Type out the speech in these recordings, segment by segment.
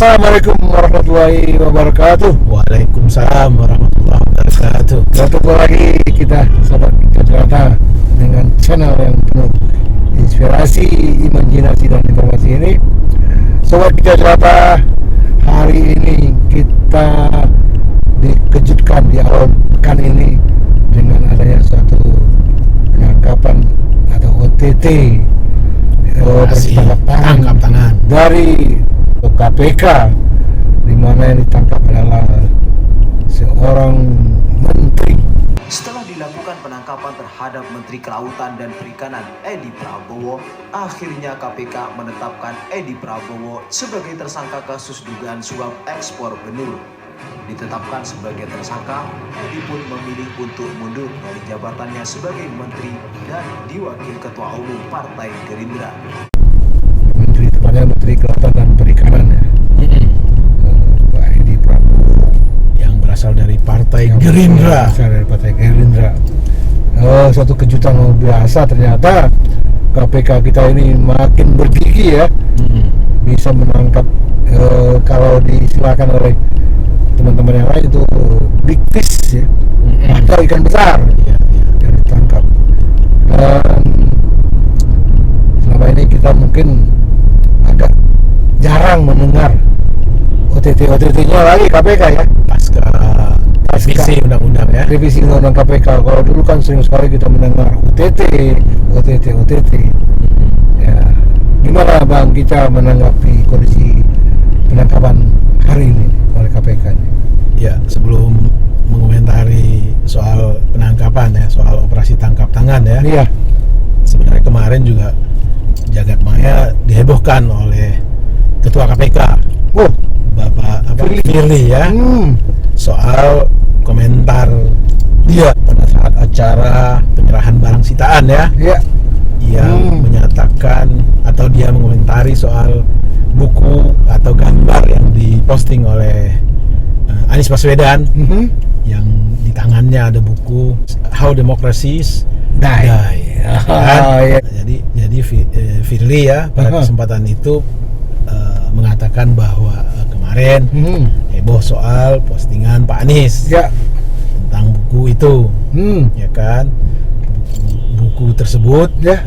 Assalamualaikum warahmatullahi wabarakatuh. Waalaikumsalam warahmatullahi wabarakatuh. Bertemu lagi kita sahabat kita cerita dengan channel yang penuh inspirasi, imajinasi dan informasi ini. Sobat kita cerita, hari ini kita dikejutkan di awal pekan ini dengan adanya suatu penangkapan atau OTT, tangkap tangan dari KPK, di mana yang ditangkap adalah seorang menteri. Setelah dilakukan penangkapan terhadap Menteri Kelautan dan Perikanan Edi Prabowo, akhirnya KPK menetapkan Edi Prabowo sebagai tersangka kasus dugaan suap ekspor benur. Ditetapkan sebagai tersangka, Edi pun memilih untuk mundur dari jabatannya sebagai menteri dan diwakil Ketua Umum Partai Gerindra. Menteri, tepatnya Menteri Kelautan dan Perikanan ya. Pak Edi Prabowo yang berasal dari Partai Gerindra. Suatu kejutan luar biasa, ternyata KPK kita ini makin bergigi ya. Bisa menangkap kalau disilakan oleh teman-teman yang lain itu big fish ya, atau ikan besar yang ditangkap. Dan selama ini kita mungkin agak jarang mendengar OTT-nya lagi KPK ya, Pasca revisi undang-undang ya. revisi undang-undang KPK. Kalau dulu kan sering sekali kita mendengar OTT. Ya, gimana Bang kita menanggapi kondisi penangkapan hari ini oleh KPK ini? Ya, sebelum mengomentari soal penangkapan ya, soal operasi tangkap tangan ya. Iya. Sebenarnya kemarin juga jagat maya dihebohkan oleh Ketua KPK, Oh, Bapak Firly ya, soal komentar dia pada saat acara penyerahan barang sitaan ya, iya. yang menyatakan atau dia mengomentari soal buku atau gambar yang diposting oleh Anies Baswedan, yang di tangannya ada buku How Democracies Die. Iya. Jadi Firly ya pada kesempatan itu mengatakan bahwa kemarin heboh soal postingan Pak Anies Ya. tentang buku itu, ya kan, buku tersebut Ya.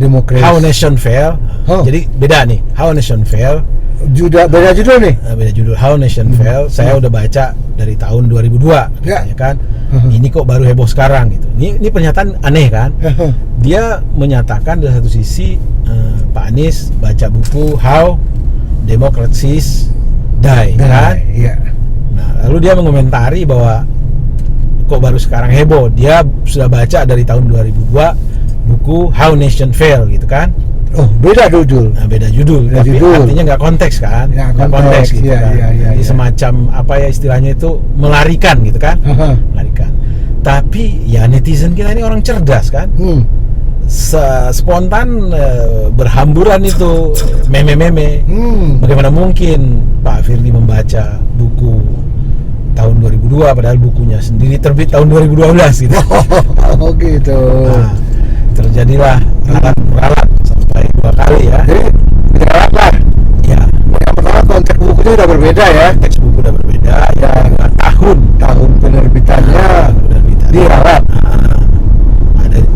Demokrasi. How Nation Fell. Jadi beda nih, How Nation Fell. Beda judul nih. Beda judul, How Nation Fell. Saya udah baca dari tahun 2002, Ya. ya kan. Ini kok baru heboh sekarang gitu. Ini pernyataan aneh kan? Dia menyatakan di satu sisi Pak Anies baca buku How Democracies Die, kan? Iya. Nah, lalu dia mengomentari bahwa kok baru sekarang heboh. Dia sudah baca dari tahun 2002 buku How Nation Fail gitu kan. Oh, beda judul. Nah, beda judul, Beda tapi judul. artinya nggak konteks kan? Ya, Nggak konteks, gitu iya, kan. iya, Jadi iya. semacam apa ya istilahnya itu, melarikan gitu kan? Melarikan. Tapi ya netizen kita ini orang cerdas kan? Spontan berhamburan itu meme-meme. Bagaimana mungkin Pak Firly membaca buku tahun 2002 padahal bukunya sendiri terbit tahun 2012 gitu. Oh gitu. Nah, terjadilah ralat sampai 2 kali ya. Jadi beda lah. Ya, Yang pertama konteks bukunya udah berbeda ya. teks buku udah berbeda ya, dengan tahun Penerbitannya penerbitan. diralat.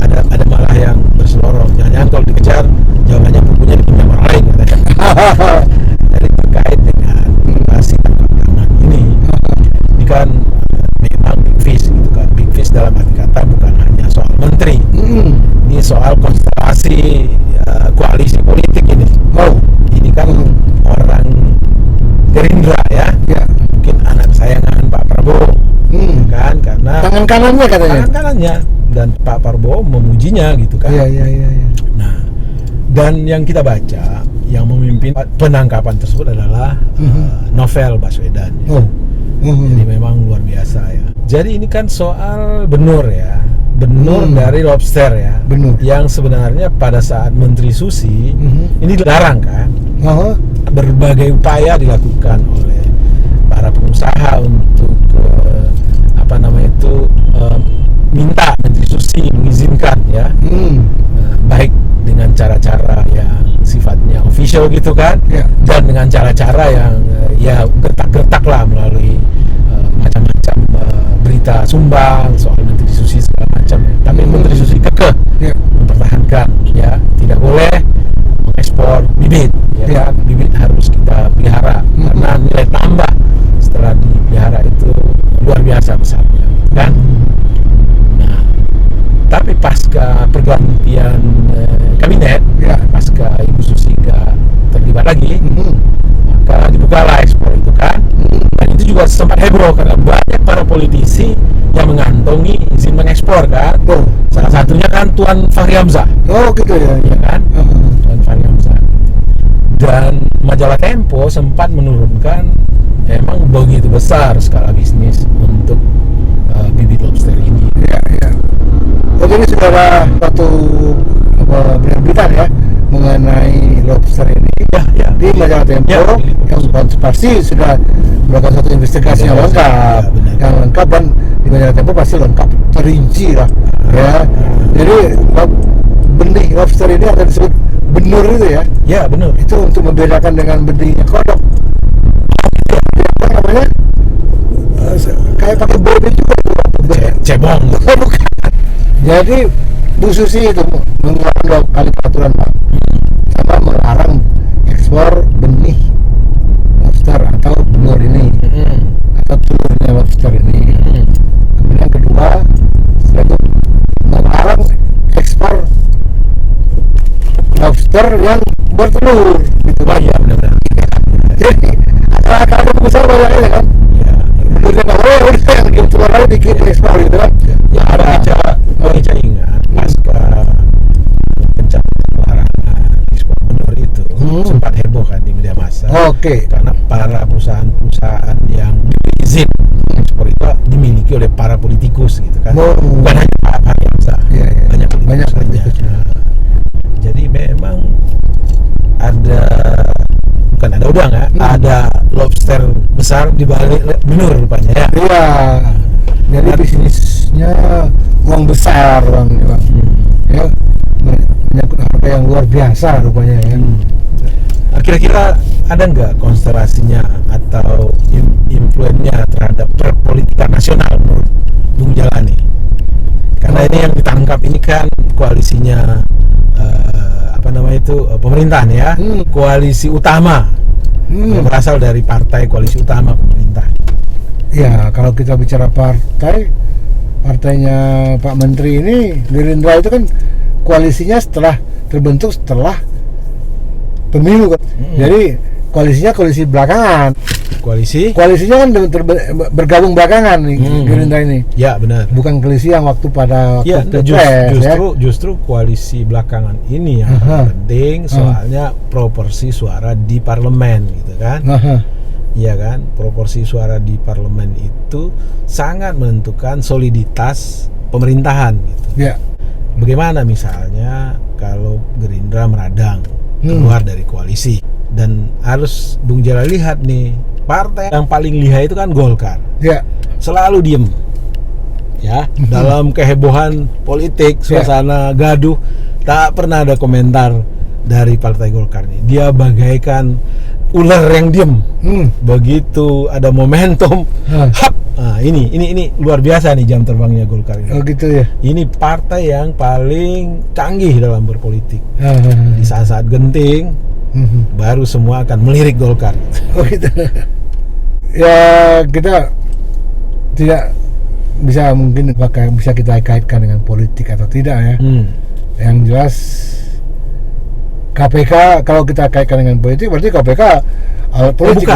Ada malah yang berselorong, jangan kalau dikejar jawabannya bukunya dipunya orang lain katanya. Jadi terkait dengan operasi tangkap tangan ini kan memang big fish gitu kan. Big fish dalam arti kata bukan hanya soal menteri, ini soal konstelasi koalisi politik ini. Ini kan orang Gerindra ya, mungkin anak sayangan Pak Prabowo, kan, karena Tangan kanannya katanya. tangan kanannya, dan Pak Prabowo memujinya gitu kan. Iya. Nah, dan yang kita baca yang memimpin penangkapan tersebut adalah Novel Baswedan ya. Jadi memang luar biasa ya. Jadi ini kan soal benur ya, benur dari lobster ya, Benur. yang sebenarnya pada saat Menteri Susi ini dilarang kan. Berbagai upaya dilakukan oleh para pengusaha untuk minta Menteri Susi mengizinkan ya, baik dengan cara-cara yang sifatnya show gitu kan, Ya. dan dengan cara-cara yang ya gertak-gertak lah melalui macam-macam berita sumbang soal Menteri Susi segala macam. Tapi Menteri Susi kekeh Ya. mempertahankan ya tidak boleh mengekspor bibit, ya Ya. kan? Bibit harus kita pelihara karena nilai tambah setelah dipelihara itu luar biasa besarnya, kan? Nah, tapi pasca pergantian kabinet, Ya. pasca Ibu Susi nggak terlibat lagi, maka dibukalah ekspor itu kan. Dan itu juga sempat heboh karena banyak para politisi yang mengantongi izin mengekspor kan. Oh. Salah satunya kan Tuan Fahri Hamzah, Oh gitu ya. ya kan? Tuan Fahri Hamzah. Dan majalah Tempo sempat menurunkan emang begitu besar skala bisnis untuk bibit lobster ini. Ya, ya. Oh jadi sudah ada satu penerbitan ya mengenai lobster ini Ya. di majalah Tempo Ya, yang pasti sudah melakukan satu investigasi yang lengkap, Ya, benar. yang lengkap, dan di majalah Tempo pasti lengkap, terinci lah, ya. Jadi benih lobster ini akan disebut benur itu ya. Ya, benar. Itu untuk membedakan dengan benihnya kodok. Apa namanya? Kayak pakai bodi juga tuh. Cebong. Oh, bukan. Jadi Bu Susi itu mengeluarkan 2 kali peraturan Pak, sama melarang ekspor benih lobster atau benur ini atau telurnya lobster ini. Kemudian kedua, setelah itu melarang ekspor lobster yang bertelur gitu Pak. Iya, benar-benar. Jadi ada pengusaha banyak kan. Ya. Udah nggak boleh, udah yang telur lagi dikit ekspor gitu kan. Ya, Eca ingat pasca larangan ekspor benur itu sempat heboh kan di media massa. Oke. Karena para perusahaan-perusahaan yang diberi izin ekspor itu dimiliki oleh para politikus gitu kan. Oh. Bukan hanya Pak Fahri Hamzah, Iya, iya. banyak Banyak saja. politikus. Nah, jadi memang ada udang ya, ada lobster besar di balik benur rupanya ya. Iya. Jadi bisnisnya uang besar Bang, ya, Bang. Ya, menyangkut harga yang luar biasa rupanya ya. Nah, kira-kira ada nggak konstelasinya atau influennya terhadap perpolitikan nasional menurut Bung Jalani? Karena ini yang ditangkap ini kan koalisinya pemerintahan ya, koalisi utama yang berasal dari partai koalisi utama pemerintah. Ya, kalau kita bicara partainya Pak Menteri ini, Gerindra itu kan koalisinya terbentuk setelah pemilu kan. Jadi koalisinya koalisi belakangan. Koalisinya kan bergabung belakangan nih, Gerindra ini. Ya, benar. Bukan koalisi yang waktu pada Ya, justru koalisi belakangan ini yang penting soalnya proporsi suara di parlemen gitu kan. Iya kan, proporsi suara di parlemen itu sangat menentukan soliditas pemerintahan gitu. Ya. Bagaimana misalnya kalau Gerindra meradang keluar dari koalisi, dan harus Bung Jala lihat nih, partai yang paling lihai itu kan Golkar. Ya. Selalu diem. Ya, dalam kehebohan politik, suasana gaduh, tak pernah ada komentar dari partai Golkar nih. Dia bagaikan ular yang diem. Begitu ada momentum, hap. Nah, ini luar biasa nih jam terbangnya Golkar ini. Oh gitu ya. Ini partai yang paling canggih dalam berpolitik. Di saat-saat genting, baru semua akan melirik Golkar. Oh gitu. Ya, kita tidak bisa, mungkin bisa kita kaitkan dengan politik atau tidak ya. Yang jelas KPK, kalau kita kaitkan dengan politik berarti KPK politik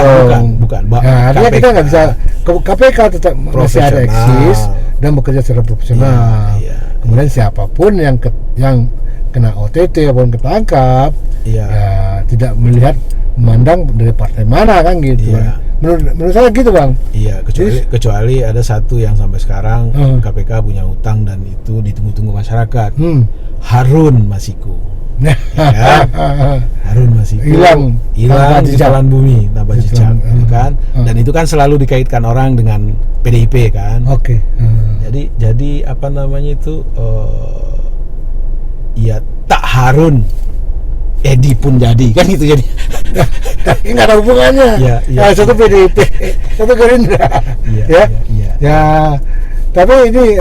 bukan. Nah, artinya kita nggak bisa, KPK tetap masih ada eksis dan bekerja secara profesional. Ya. Kemudian siapapun yang kena OTT ataupun ketangkap, ya tidak memandang dari partai mana kan gitu. Ya. Menurut saya gitu Bang. Iya, kecuali ada satu yang sampai sekarang KPK punya utang dan itu ditunggu-tunggu masyarakat. Harun Masiku. Ya, Harun Masiku hilang di jalan bumi tanpa jejak, kan? Dan itu kan selalu dikaitkan orang dengan PDIP kan. Oke. Jadi apa namanya itu? Ya tak Harun Edi pun jadi kan gitu jadi. Tapi nggak ada hubungannya. Iya, iya. Nah, satu PDIP, satu Gerindra. Iya, Ya. iya. Ya, tapi ini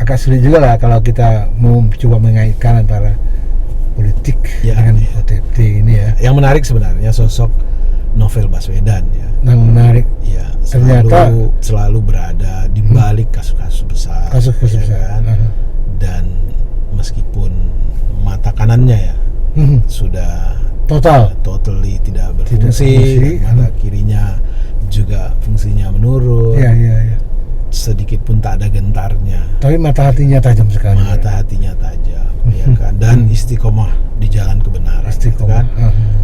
agak sulit juga lah kalau kita mau coba mengaitkan antara politik Ya, dengan iya. OTT ini ya. Yang menarik sebenarnya sosok Novel Baswedan ya. Yang menarik Ya, Ternyata- selalu berada di balik kasus-kasus besar. kasus-kasus ya besar. kan? Dan meskipun mata kanannya ya sudah Total. totally tidak Tidak berfungsi, berfungsi, dan mata kirinya juga fungsinya menurun. Iya, iya, iya. Sedikit pun tak ada gentarnya. Tapi mata hatinya tajam sekali. Mata hatinya tajam, ya kan? Dan istiqomah di jalan kebenaran. gitu Istiqomah. kan?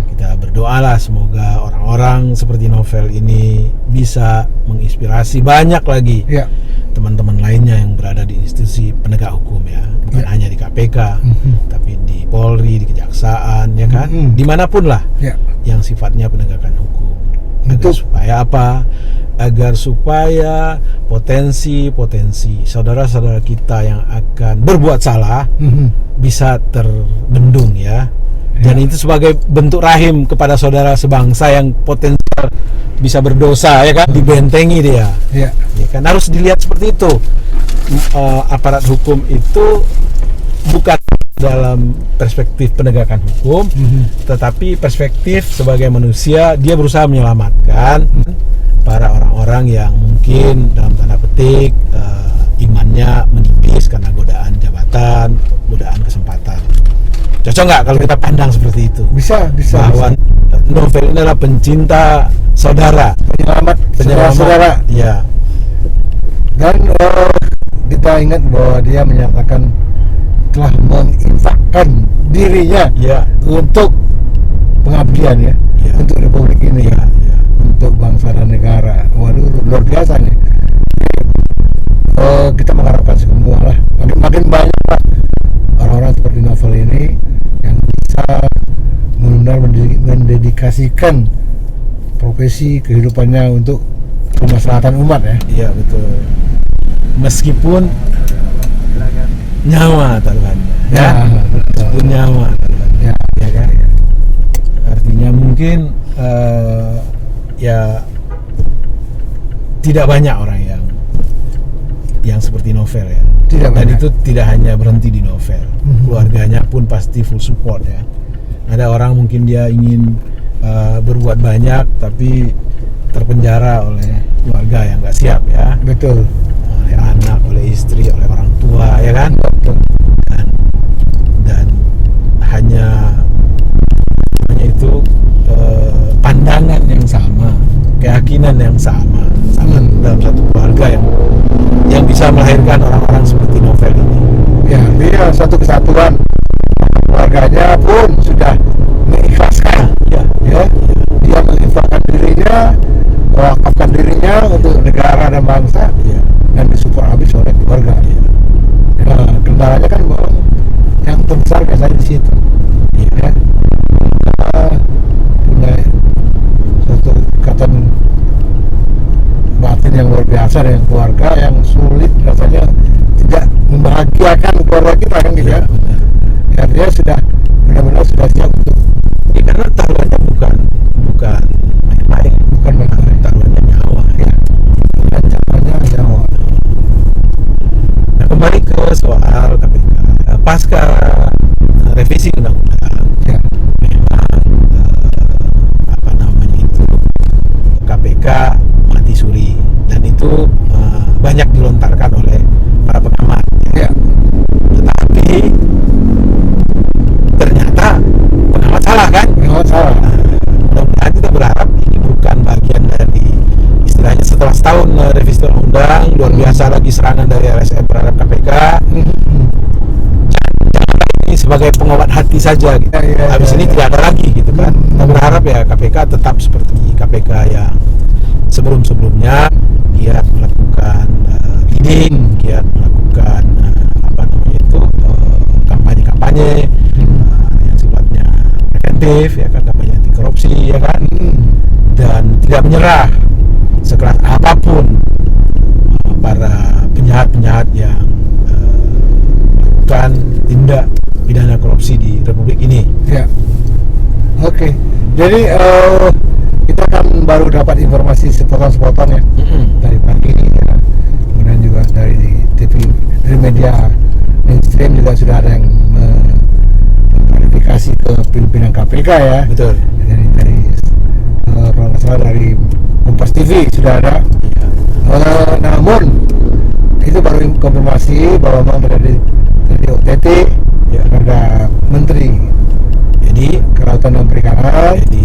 Kita berdoalah semoga orang-orang seperti Novel ini bisa menginspirasi banyak lagi Ya. teman-teman lainnya yang berada di institusi penegak hukum ya, bukan Ya. hanya di KPK, tapi di Polri, di Kejaksaan, ya kan, dimanapun lah Ya. yang sifatnya penegakan hukum. Agar Untuk- supaya apa? Agar supaya potensi saudara-saudara kita yang akan berbuat salah bisa terbendung ya. Dan itu sebagai bentuk rahim kepada saudara sebangsa yang potensial bisa berdosa ya kan, dibentengi dia. Ya. Ya kan, harus dilihat seperti itu. Aparat hukum itu bukan dalam perspektif penegakan hukum, tetapi perspektif sebagai manusia, dia berusaha menyelamatkan para orang-orang yang mungkin dalam tanda petik imannya menipis karena godaan jabatan, godaan kesempatan. Cocok nggak kalau kita pandang seperti itu? Bisa. Bahwa Novel ini adalah pencinta saudara, Penyelamat saudara-saudara. Ya, Dan kita ingat bahwa dia menyatakan telah menginfakkan dirinya ya, untuk pengabdian ya, Ya. untuk republik ini, ya, ya. untuk bangsa dan negara. Waduh, luar biasa nih. Kita mengharapkan semua lah, makin banyak lah orang-orang seperti Novel ini yang bisa benar-benar mendedikasikan profesi kehidupannya untuk kemaslahatan umat ya. Iya betul. Meskipun nyawa taruhannya, ya. Meskipun nyawa taruhannya, Ya. ya kan. Artinya mungkin ya tidak banyak orang yang seperti Novel ya. Tidak Dan banyak. itu tidak hanya berhenti di Novel. Keluarganya pun pasti full support ya. Ada orang mungkin dia ingin berbuat banyak tapi terpenjara oleh keluarga yang nggak siap ya, Betul. oleh anak, oleh istri, oleh orang tua ya kan, dan hanya itu pandangan yang sama, keyakinan yang sama dalam satu keluarga yang bisa melahirkan orang-orang seperti Novel ini. Ya, dia satu kesatuan. Keluarganya pun sudah mengikhlaskan. Ya, Ya, dia menginfakkan dirinya, mewakafkan dirinya untuk negara dan bangsa, ya, dan disupport habis oleh keluarga. ya, Nah, kendalanya kan bahwa yang terbesar biasanya di situ. ya. Ya. Kita punya satu ikatan batin yang luar biasa dengan keluarga yang sulit rasanya tidak membahagiakan keluarga kita kan gitu ya. benar. Ya, dia sudah benar-benar sudah siap untuk Ya, karena taruhannya bukan main-main, bukan main-main. taruhannya nyawa. Ya, dan caranya nyawa. Nah, kembali ke soal KPK. Pasca revisi undang-undang, Ya, memang apa namanya itu, KPK mati suri, dan itu banyak dilontarkan oleh para pengamat. ya, Tetapi ternyata pengamat salah kan? nggak salah. Mudah-mudahan kita berharap ini bukan bagian dari istilahnya setelah setahun revisi undang-undang luar biasa lagi serangan dari LSM terhadap KPK. Ini sebagai pengobat hati saja gitu. Ya, Habis ini tidak ada lagi gitu kan. Kita berharap ya KPK tetap seperti KPK yang sebelum-sebelumnya, giat melakukan leading, giat melakukan apa namanya itu kampanye-kampanye yang sifatnya preventif ya kan, kampanye anti korupsi ya kan, dan tidak menyerah sekeras apapun para penjahat-penjahat yang melakukan tindak pidana korupsi di Republik ini. Ya. Oke. Jadi kita kan baru dapat informasi sepotong-sepotong ya dari pagi ya. Kemudian juga dari TV, dari media mainstream juga sudah ada yang klarifikasi ke pimpinan KPK ya. Betul. Dari kalau nggak salah dari Kompas TV sudah ada. Namun itu baru konfirmasi bahwa memang terjadi OTT pada Menteri Kelautan dan Perikanan, Edi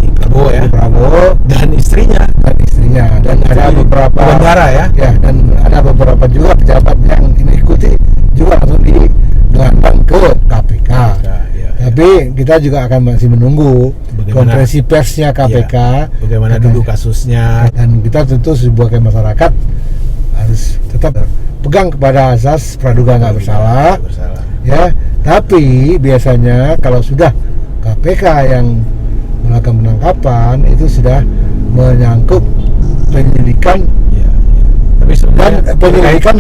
Prabowo dan istrinya dan ada beberapa bandara ya, dan ada beberapa juga pejabat yang mengikuti juga langsung digelandang ke KPK. Tapi kita juga akan masih menunggu konferensi persnya KPK, bagaimana duduk kasusnya, dan kita tentu sebagai masyarakat harus tetap pegang kepada asas praduga nggak bersalah. Ya, tapi biasanya kalau sudah KPK yang melakukan penangkapan itu sudah menyangkut penyelidikan tapi sebenarnya dan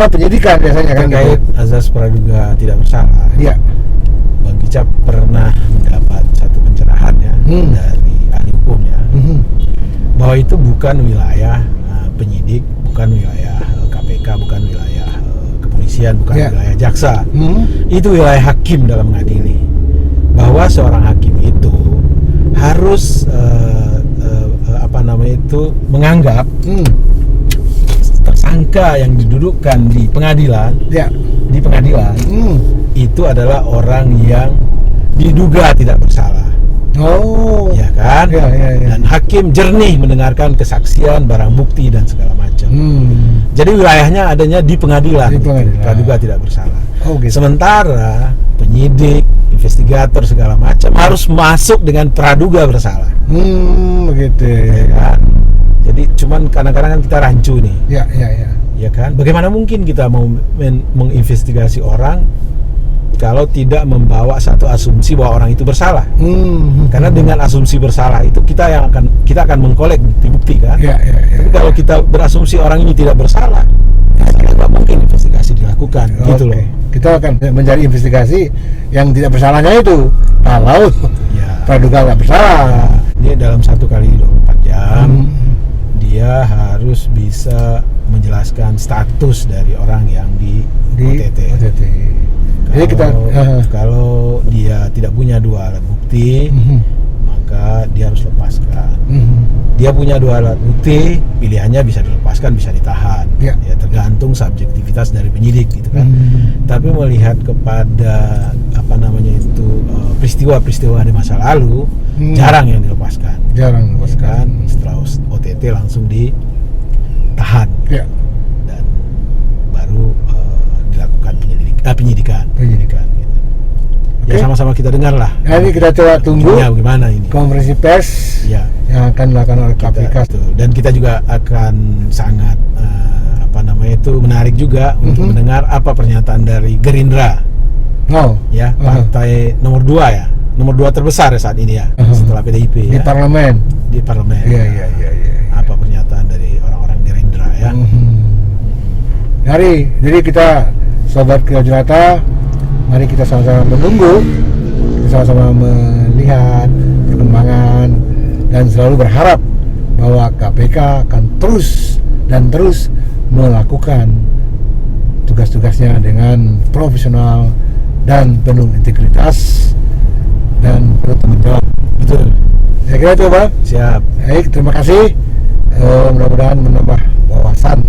penyidikan biasanya kan terkait azas praduga tidak bersalah. Iya. Bang Kicap pernah mendapat satu pencerahan ya dari ahli hukum ya, bahwa itu bukan wilayah penyidik, bukan wilayah KPK, bukan wilayah kepolisian, bukan wilayah jaksa. Itu wilayah hakim dalam mengadili. Bahwa seorang hakim itu harus menganggap tersangka yang didudukkan di pengadilan, itu adalah orang yang diduga tidak bersalah. Ya kan? Dan hakim jernih mendengarkan kesaksian, barang bukti dan segala macam. Jadi wilayahnya adanya di pengadilan. Praduga tidak bersalah. Sementara penyidik, investigator segala macam harus masuk dengan praduga bersalah. Begitu. Ya kan? Jadi cuman kadang-kadang kan kita rancu nih. Ya kan? Bagaimana mungkin kita mau menginvestigasi orang kalau tidak membawa satu asumsi bahwa orang itu bersalah? Karena dengan asumsi bersalah itu kita akan mengkolek bukti-bukti kan? Tapi kalau kita berasumsi orang ini tidak bersalah, nggak mungkin investigasi dilakukan. Gitu loh. Kita akan mencari investigasi yang tidak bersalahnya itu. Kalau praduga nggak bersalah, dia dalam 1 kali 24 jam dia harus bisa menjelaskan status dari orang yang di OTT. Kalau dia tidak punya 2 alat bukti, maka dia harus lepaskan. Dia punya 2 alat bukti, pilihannya bisa dilepaskan, bisa ditahan. Ya tergantung subjektivitas dari penyidik gitu kan. Tapi melihat kepada peristiwa-peristiwa di masa lalu, jarang yang dilepaskan. Setelah OTT langsung ditahan. Dan baru dilakukan penyidikan. Gitu. Ya sama-sama kita dengar lah. Nanti kita coba tunggu bagaimana ini konferensi pers yang akan dilakukan oleh KPK. Dan kita juga akan sangat menarik juga untuk mendengar apa pernyataan dari Gerindra. Partai nomor 2 ya. Nomor 2 terbesar saat ini ya, setelah PDIP di parlemen. Iya. Apa pernyataan dari orang-orang Gerindra ya? Jadi kita sobat Kilau Jelata, mari kita sama-sama menunggu, kita sama-sama melihat perkembangan dan selalu berharap bahwa KPK akan terus melakukan tugas-tugasnya dengan profesional dan penuh integritas dan penuh tanggung jawab. Betul. Ya kira itu Bang. Siap. Baik, terima kasih. Mudah-mudahan menambah wawasan